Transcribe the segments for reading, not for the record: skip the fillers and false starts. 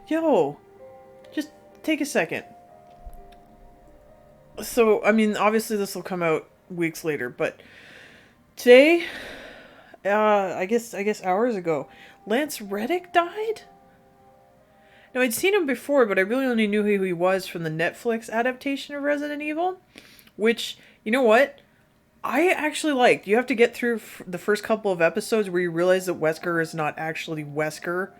Yo, just take a second. So, I mean, obviously this will come out weeks later, but today, I guess hours ago, Lance Reddick died? Now, I'd seen him before, but I really only knew who he was from the Netflix adaptation of Resident Evil, which, you know what? I actually liked. You have to get through the first couple of episodes where you realize that Wesker is not actually Wesker.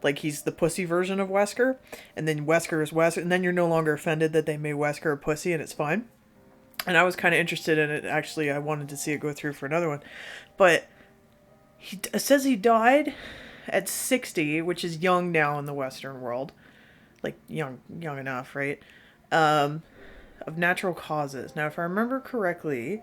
Like, he's the pussy version of Wesker. And then Wesker is Wesker. And then you're no longer offended that they made Wesker a pussy and it's fine. And I was kind of interested in it. Actually, I wanted to see it go through for another one. But it says he died at 60, which is young now in the Western world. Like, young enough, right? Of natural causes. Now, if I remember correctly,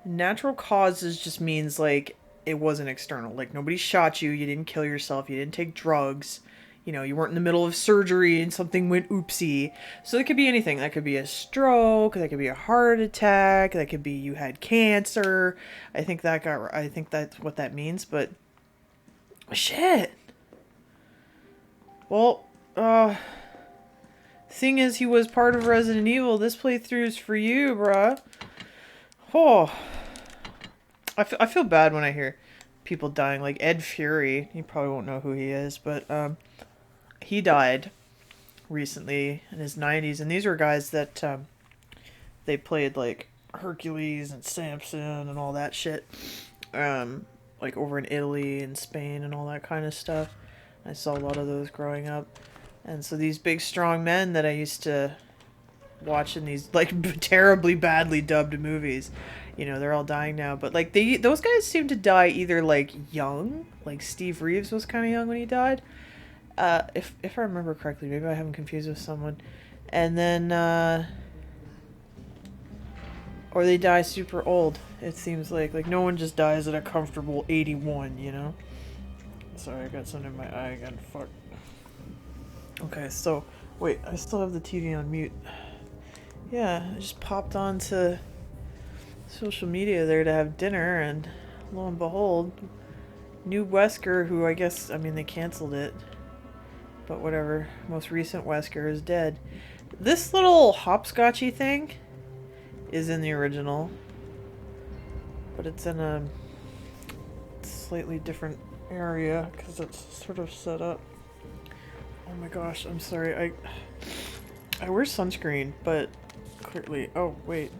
natural causes just means, like, it wasn't external. Like, nobody shot you, you didn't kill yourself, you didn't take drugs, you weren't in the middle of surgery and something went oopsie. So it could be anything. That could be a stroke, that could be a heart attack, that could be you had cancer. I think that's what that means, but shit. Well, thing is, he was part of Resident Evil. This playthrough's for you, bruh. Oh, I feel bad when I hear people dying. Like Ed Fury, you probably won't know who he is, but he died recently in his 90s, and these were guys that they played like Hercules and Samson and all that shit, like over in Italy and Spain and all that kind of stuff. I saw a lot of those growing up, and so these big strong men that I used to watch in these like terribly badly dubbed movies, they're all dying now. But like those guys seem to die either like young, like Steve Reeves was kind of young when he died. If I remember correctly, maybe I have him confused with someone, and then or they die super old. It seems like no one just dies at a comfortable 81. Sorry, I got something in my eye again. Fuck. Okay, so wait, I still have the TV on mute. Yeah, I just popped onto social media there to have dinner, and lo and behold, new Wesker, who they canceled it, but whatever, most recent Wesker is dead. This little hopscotchy thing is in the original, but it's in a slightly different area because it's sort of set up. Oh my gosh, I'm sorry. I wear sunscreen, but clearly. Oh wait,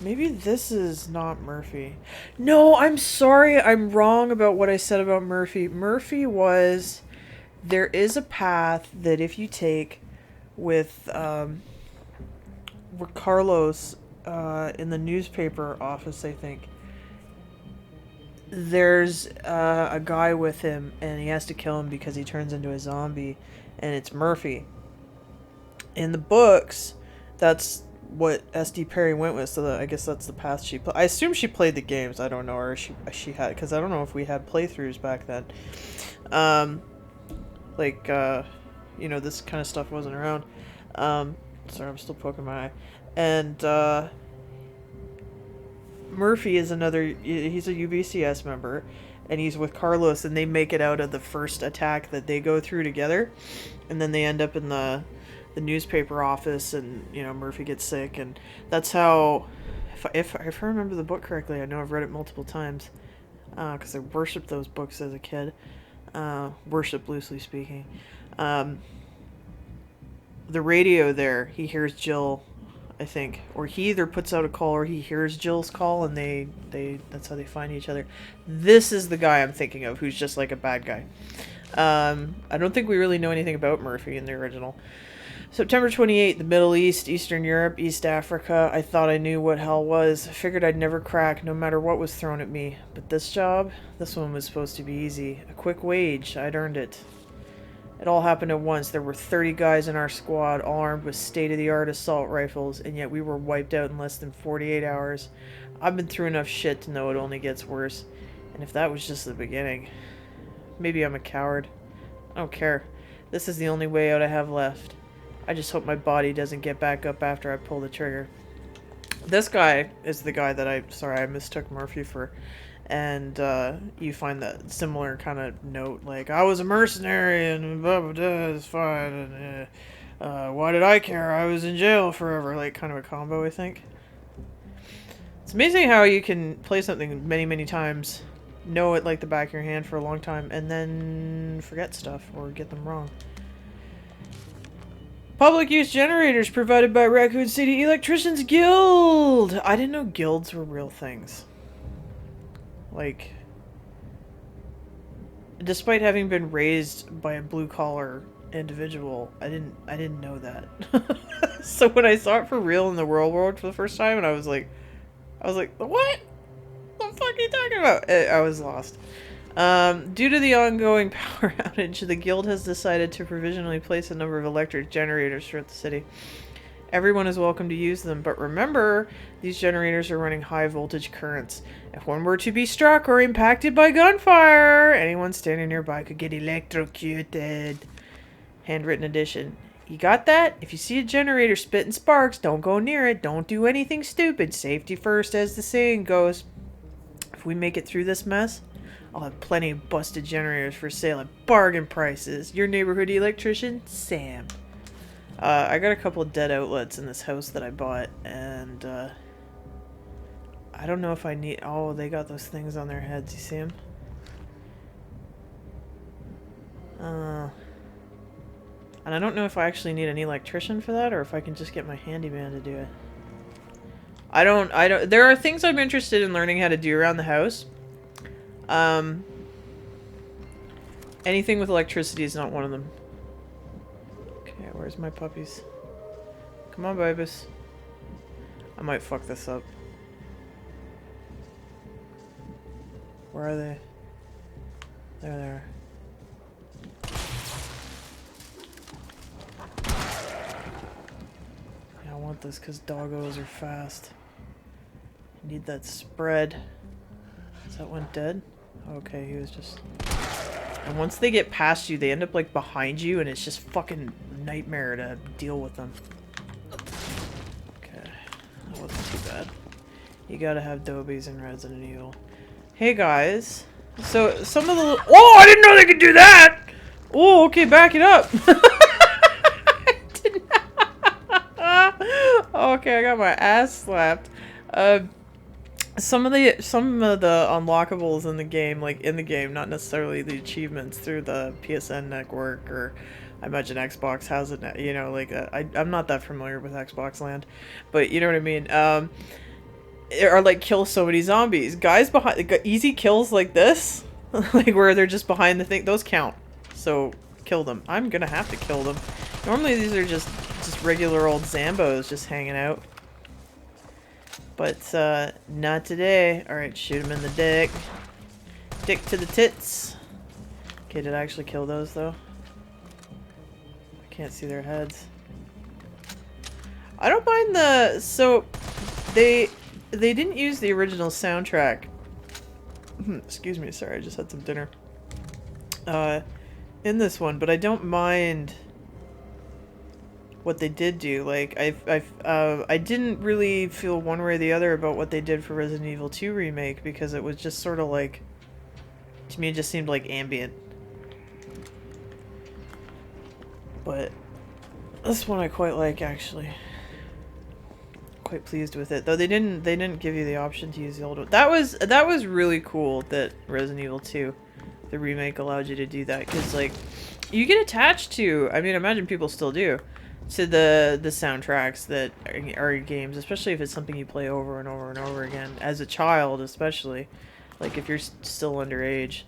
maybe this is not Murphy. No, I'm sorry. I'm wrong about what I said about Murphy. Murphy was. There is a path that if you take with Carlos in the newspaper office, I think. There's a guy with him, and he has to kill him because he turns into a zombie, and it's Murphy. In the books, that's what SD Perry went with, so I guess that's the path she played. I assume she played the games. I don't know, or she had, because I don't know if we had playthroughs back then. This kind of stuff wasn't around. Sorry, I'm still poking my eye. And Murphy is he's a UBCS member, and he's with Carlos, and they make it out of the first attack that they go through together, and then they end up in the newspaper office, and Murphy gets sick, and that's how, if I remember the book correctly, I know I've read it multiple times, because I worshipped those books as a kid, worship loosely speaking. The radio there, he hears Jill, I think, or he either puts out a call or he hears Jill's call, and they that's how they find each other. This is the guy I'm thinking of, who's just like a bad guy. I don't think we really know anything about Murphy in the original. September 28th, the Middle East, Eastern Europe, East Africa. I thought I knew what hell was. I figured I'd never crack, no matter what was thrown at me. But this one was supposed to be easy. A quick wage. I'd earned it. It all happened at once. There were 30 guys in our squad, all armed with state-of-the-art assault rifles, and yet we were wiped out in less than 48 hours. I've been through enough shit to know it only gets worse. And if that was just the beginning... Maybe I'm a coward. I don't care. This is the only way out I have left. I just hope my body doesn't get back up after I pull the trigger. This guy is the guy that I mistook Murphy for. And you find that similar kind of note, like, I was a mercenary and blah blah blah, it's fine, and why did I care? I was in jail forever, like kind of a combo, I think. It's amazing how you can play something many, many times, know it like the back of your hand for a long time, and then forget stuff or get them wrong. Public use generators provided by Raccoon City Electricians Guild! I didn't know guilds were real things. Like, despite having been raised by a blue-collar individual, I didn't know that. So when I saw it for real in the real world for the first time, and I was like, what? What the fuck are you talking about? I was lost. Due to the ongoing power outage, the guild has decided to provisionally place a number of electric generators throughout the city. Everyone is welcome to use them, but remember, these generators are running high voltage currents. If one were to be struck or impacted by gunfire, anyone standing nearby could get electrocuted. Handwritten edition. You got that? If you see a generator spitting sparks, don't go near it. Don't do anything stupid. Safety first, as the saying goes. If we make it through this mess, I'll have plenty of busted generators for sale at bargain prices. Your neighborhood electrician, Sam. I got a couple of dead outlets in this house that I bought, and I don't know if I need... Oh, they got those things on their heads, you see them? And I don't know if I actually need an electrician for that, or if I can just get my handyman to do it. I don't... There are things I'm interested in learning how to do around the house. Anything with electricity is not one of them. Okay, where's my puppies? Come on, babies. I might fuck this up. Where are they? There they are. Yeah, I want this because doggos are fast. Need that spread. Is that one dead? Okay, he was just... And once they get past you, they end up like behind you, and it's just fucking nightmare to deal with them. Okay, that wasn't too bad. You gotta have Dobies in Resident Evil. Hey guys, so some of the... Oh, I didn't know they could do that! Oh, okay, back it up. Okay, I got my ass slapped. Some of the unlockables in the game, not necessarily the achievements through the PSN network, or I imagine Xbox has it, you know, like, I'm not that familiar with Xbox land, but you know what I mean, are like, kill so many zombies. Guys behind, easy kills like this, like where they're just behind the thing, those count, so kill them. I'm gonna have to kill them. Normally these are just regular old Zambos just hanging out. But, not today. Alright, shoot him in the dick. Dick to the tits. Okay, did I actually kill those, though? I can't see their heads. I don't mind the... So, they didn't use the original soundtrack. Excuse me, sorry, I just had some dinner. In this one, but I don't mind... what they did do. Like, I didn't really feel one way or the other about what they did for Resident Evil 2 Remake, because it was just sort of like, to me it just seemed like ambient. But this one I quite like, actually. Quite pleased with it. Though they didn't give you the option to use the old one. That was really cool that Resident Evil 2, the remake, allowed you to do that, because like, you get attached to, I mean, I imagine people still do, to the soundtracks that are in games, especially if it's something you play over and over and over again. As a child, especially. Like, if you're still underage,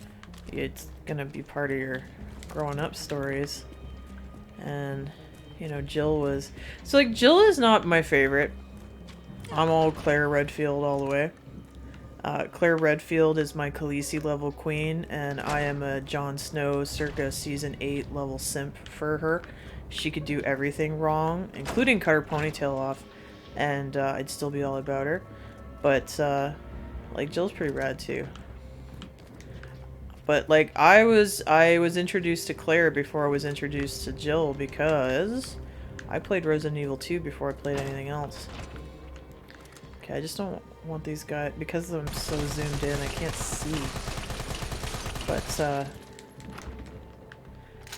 it's gonna be part of your growing up stories. And, you know, Jill was... So, like, Jill is not my favorite. I'm all Claire Redfield all the way. Claire Redfield is my Khaleesi level queen, and I am a Jon Snow circa season 8 level simp for her. She could do everything wrong, including cut her ponytail off, and I'd still be all about her. But, like, Jill's pretty rad too. But, like, I was introduced to Claire before I was introduced to Jill, because I played Resident Evil 2 before I played anything else. Okay, I just don't want these guys, because I'm so zoomed in, I can't see. But,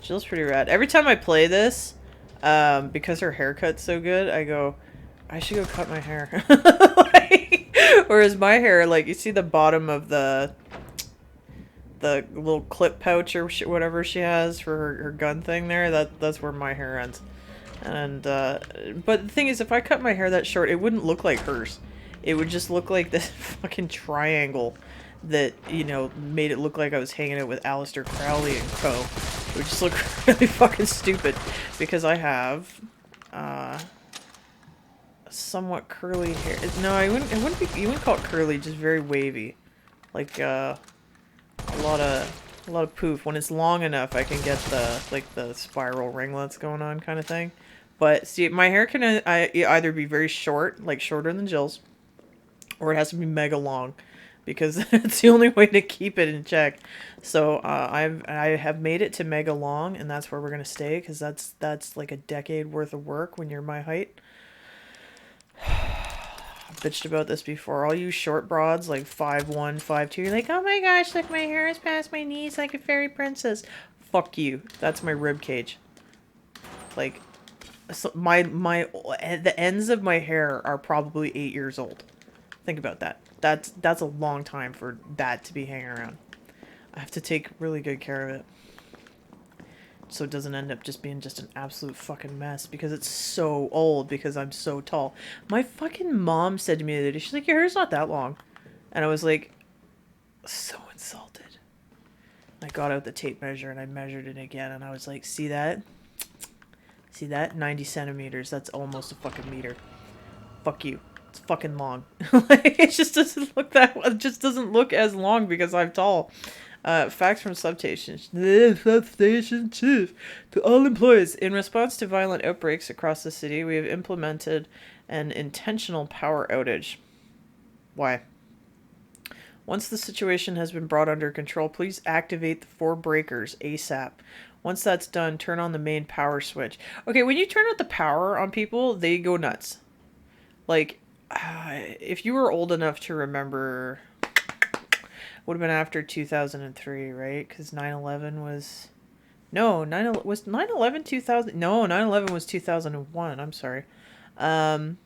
Jill's pretty rad. Every time I play this, because her haircut's so good, I go, I should go cut my hair. Like, whereas my hair, like, you see the bottom of the little clip pouch or whatever she has for her gun thing there, that's where my hair ends. And, but the thing is, if I cut my hair that short, it wouldn't look like hers. It would just look like this fucking triangle that, you know, made it look like I was hanging out with Aleister Crowley and co. It would just look really fucking stupid, because I have, somewhat curly hair. No, it wouldn't be, you wouldn't call it curly, just very wavy. Like, a lot of poof. When it's long enough, I can get the spiral ringlets going on kind of thing. But see, my hair can either be very short, like shorter than Jill's, or it has to be mega long, because it's the only way to keep it in check. So I have made it to mega long, and that's where we're gonna stay, because that's like a decade worth of work when you're my height. Bitched about this before. All you short broads, like 5'1", 5'2", you're like, oh my gosh, look, my hair is past my knees like a fairy princess. Fuck you. That's my rib cage. Like, so the ends of my hair are probably 8 years old. Think about that. That's a long time for that to be hanging around. I have to take really good care of it, so it doesn't end up just being just an absolute fucking mess, because it's so old, because I'm so tall. My fucking mom said to me the other day, she's like, your hair's not that long. And I was like, so insulted. I got out the tape measure and I measured it again, and I was like, see that? See that? 90 centimeters. That's almost a fucking meter. Fuck you. It's fucking long. Like, it just doesn't look it just doesn't look as long because I'm tall. Facts from substation. Substation chief. To all employees, in response to violent outbreaks across the city, we have implemented an intentional power outage. Why? Once the situation has been brought under control, please activate the 4 breakers ASAP. Once that's done, turn on the main power switch. Okay, when you turn out the power on people, they go nuts. Like, if you were old enough to remember, would have been after 2003, right? Because 9/11 was... No, was 9/11 2000? No, 9/11 was 2001. I'm sorry. So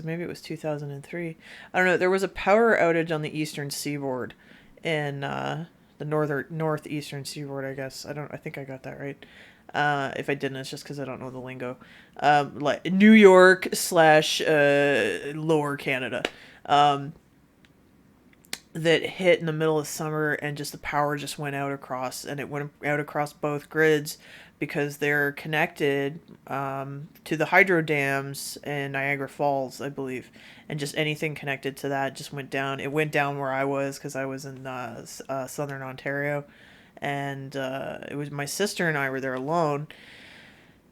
maybe it was 2003. I don't know. There was a power outage on the eastern seaboard, in the northeastern seaboard, I guess. I think I got that right. If I didn't, it's just because I don't know the lingo. Like New York / Lower Canada. That hit in the middle of summer, and just the power just went out across, and it went out across both grids, because they're connected to the hydro dams in Niagara Falls, I believe, and just anything connected to that just went down. It went down where I was, because I was in southern Ontario, and it was my sister and I were there alone,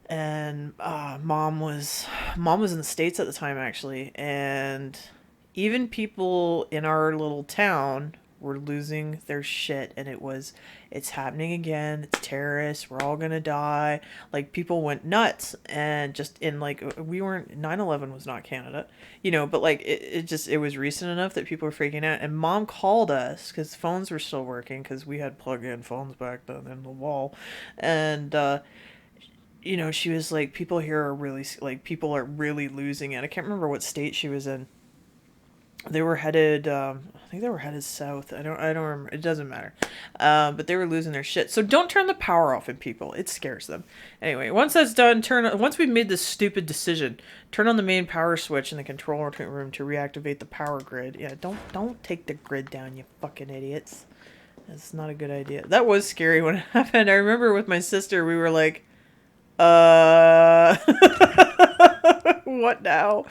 and mom was in the States at the time, actually, and even people in our little town were losing their shit, and it's happening again. It's terrorists. We're all gonna die. Like, people went nuts, and just in, like, we weren't, 9/11 was not Canada, you know, but like, it was recent enough that people were freaking out, and mom called us, because phones were still working, because we had plug-in phones back then in the wall, and, you know, she was like, people here are really, like, people are really losing it. I can't remember what state she was in. They were headed, I think they were headed south. I don't remember. It doesn't matter. But they were losing their shit. So don't turn the power off in people. It scares them. Anyway, once that's done, once we've made this stupid decision, turn on the main power switch in the control room to reactivate the power grid. Yeah, don't take the grid down, you fucking idiots. That's not a good idea. That was scary when it happened. I remember with my sister, we were like, what now?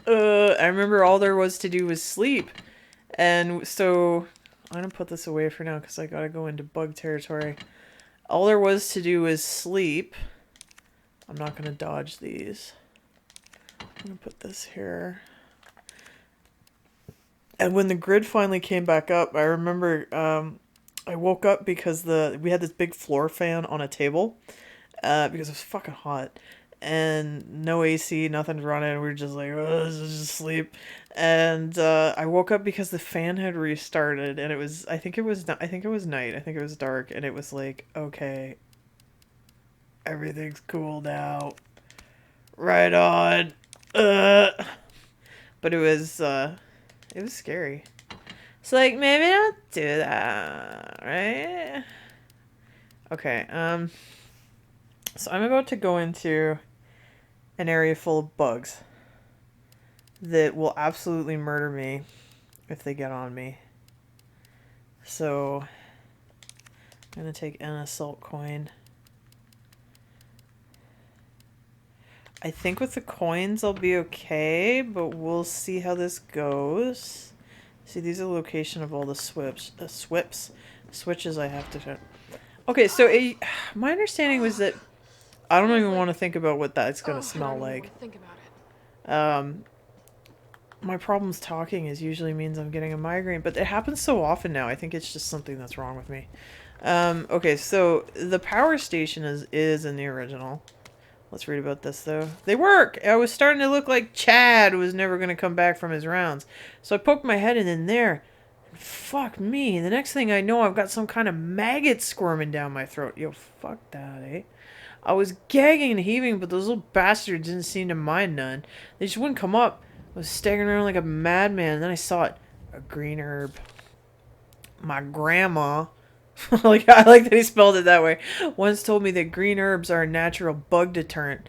I remember all there was to do was sleep. And so, I'm going to put this away for now, because I got to go into bug territory. All there was to do was sleep. I'm not going to dodge these. I'm going to put this here. And when the grid finally came back up, I remember I woke up because we had this big floor fan on a table, because it was fucking hot. and no AC, nothing's running. We were just like, oh, let's just sleep. And I woke up because the fan had restarted, and it was, I think it was night. I think it was dark, and it was like, okay, everything's cool now. Right on. But it was scary. It's like, maybe don't do that, right? Okay, so I'm about to go into an area full of bugs that will absolutely murder me if they get on me. So I'm gonna take an assault coin. I think with the coins I'll be okay, but we'll see how this goes. See, these are the location of all the switches I have to fit. Okay, so my understanding was that I don't even want to think about what that's gonna smell like. Think about it. My problem's talking is usually means I'm getting a migraine, but it happens so often now. I think it's just something that's wrong with me. Okay, so the power station is in the original. Let's read about this, though. They work! I was starting to look like Chad was never going to come back from his rounds. So I poked my head in there. Fuck me. The next thing I know, I've got some kind of maggot squirming down my throat. Yo, fuck that, eh? I was gagging and heaving, but those little bastards didn't seem to mind none. They just wouldn't come up. I was staggering around like a madman, and then I saw it. A green herb. My grandma... like, I like that he spelled it that way. Once told me that green herbs are a natural bug deterrent.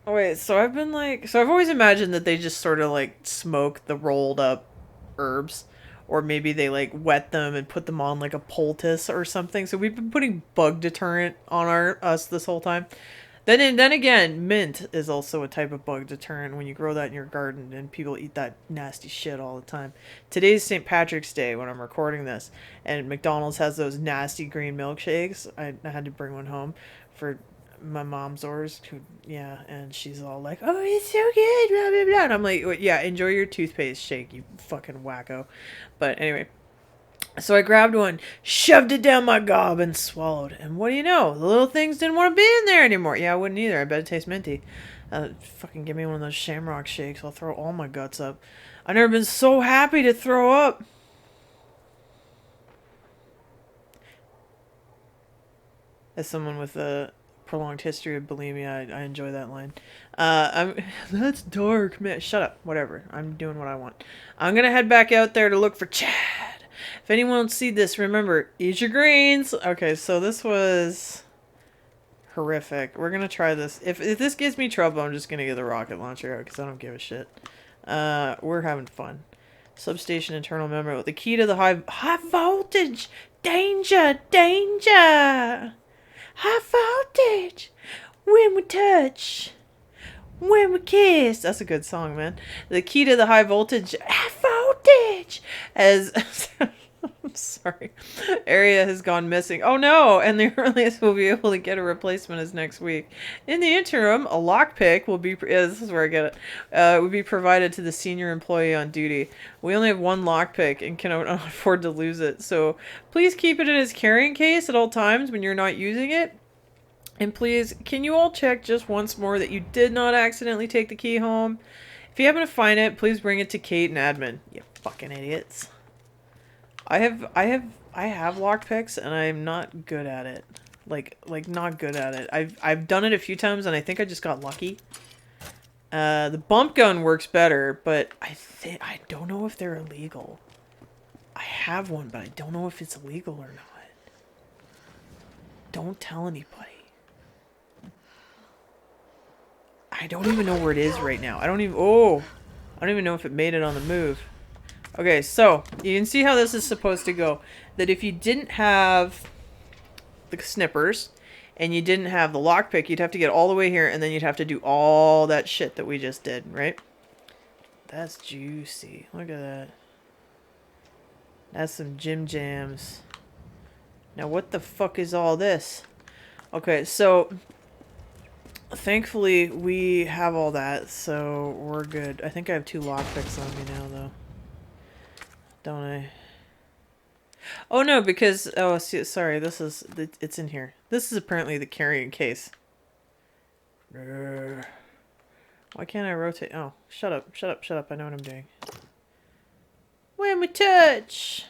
Oh wait, so I've been like... So I've always imagined that they just sort of like smoke the rolled up herbs. Or maybe they like wet them and put them on like a poultice or something. So we've been putting bug deterrent on us this whole time. Then again, mint is also a type of bug deterrent when you grow that in your garden, and people eat that nasty shit all the time. Today's St. Patrick's Day when I'm recording this, and McDonald's has those nasty green milkshakes. I had to bring one home for my mom's orders. Yeah, and she's all like, "Oh, it's so good," blah blah blah. And I'm like, "Yeah, enjoy your toothpaste shake, you fucking wacko." But anyway. So I grabbed one, shoved it down my gob, and swallowed. And what do you know? The little things didn't want to be in there anymore. Yeah, I wouldn't either. I bet it tastes minty. Fucking give me one of those shamrock shakes. I'll throw all my guts up. I've never been so happy to throw up. As someone with a prolonged history of bulimia, I enjoy that line. That's dark, man. Shut up. Whatever. I'm doing what I want. I'm going to head back out there to look for Chad. If anyone won't see this, remember, eat your greens. Okay, so this was horrific. We're going to try this. If this gives me trouble, I'm just going to get the rocket launcher out because I don't give a shit. We're having fun. Substation internal memory. The key to the high voltage. Danger, danger. High voltage. When we touch. When we kiss. That's a good song, man. The key to the high voltage. High voltage. I'm sorry. Area has gone missing. Oh no! And the earliest we'll be able to get a replacement is next week. In the interim, a lockpick will be... Yeah, this is where I get it. Will be provided to the senior employee on duty. We only have one lockpick and cannot afford to lose it. So please keep it in his carrying case at all times when you're not using it. And please, can you all check just once more that you did not accidentally take the key home? If you happen to find it, please bring it to Kate and admin. You fucking idiots. I have lockpicks and I'm not good at it. Like not good at it. I've done it a few times and I think I just got lucky. The bump gun works better, but I don't know if they're illegal. I have one, but I don't know if it's illegal or not. Don't tell anybody. I don't even know where it is right now. I don't even know if it made it on the move. Okay, so you can see how this is supposed to go. That if you didn't have the snippers and you didn't have the lockpick, you'd have to get all the way here and then you'd have to do all that shit that we just did, right? That's juicy. Look at that. That's some Jim Jams. Now what the fuck is all this? Okay, so thankfully we have all that, so we're good. I think I have 2 lockpicks on me now, though. Don't I? Oh no, because sorry, it's in here. This is apparently the carrying case. Why can't I rotate? Oh, shut up, shut up, shut up. I know what I'm doing. When we touch!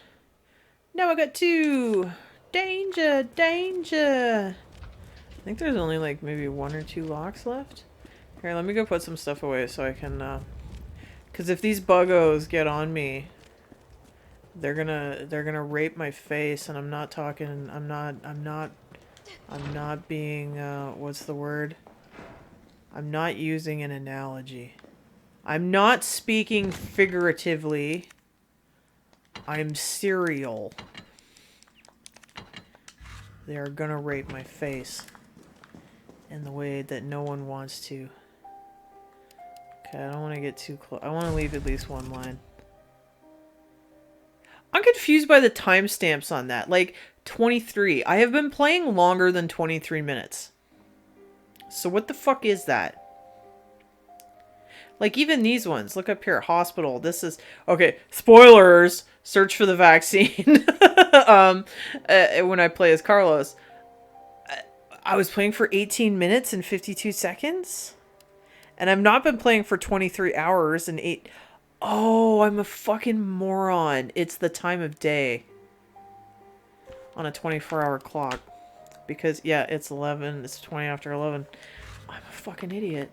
Now I got 2! Danger, danger! I think there's only like maybe 1 or 2 locks left. Here, let me go put some stuff away so I can, because if these buggos get on me, they're gonna rape my face, and I'm not talking, I'm not being, what's the word? I'm not using an analogy. I'm not speaking figuratively. I'm serial. They are gonna rape my face in the way that no one wants to. Okay, I don't want to get too close. I want to leave at least 1 line. I'm confused by the timestamps on that. Like, 23. I have been playing longer than 23 minutes. So what the fuck is that? Like, even these ones. Look up here. Hospital. This is... Okay, spoilers! Search for the vaccine. When I play as Carlos. I was playing for 18 minutes and 52 seconds? And I've not been playing for 23 hours and 8... Oh, I'm a fucking moron. It's the time of day. On a 24-hour clock. Because, yeah, it's 11. It's 20 after 11. I'm a fucking idiot.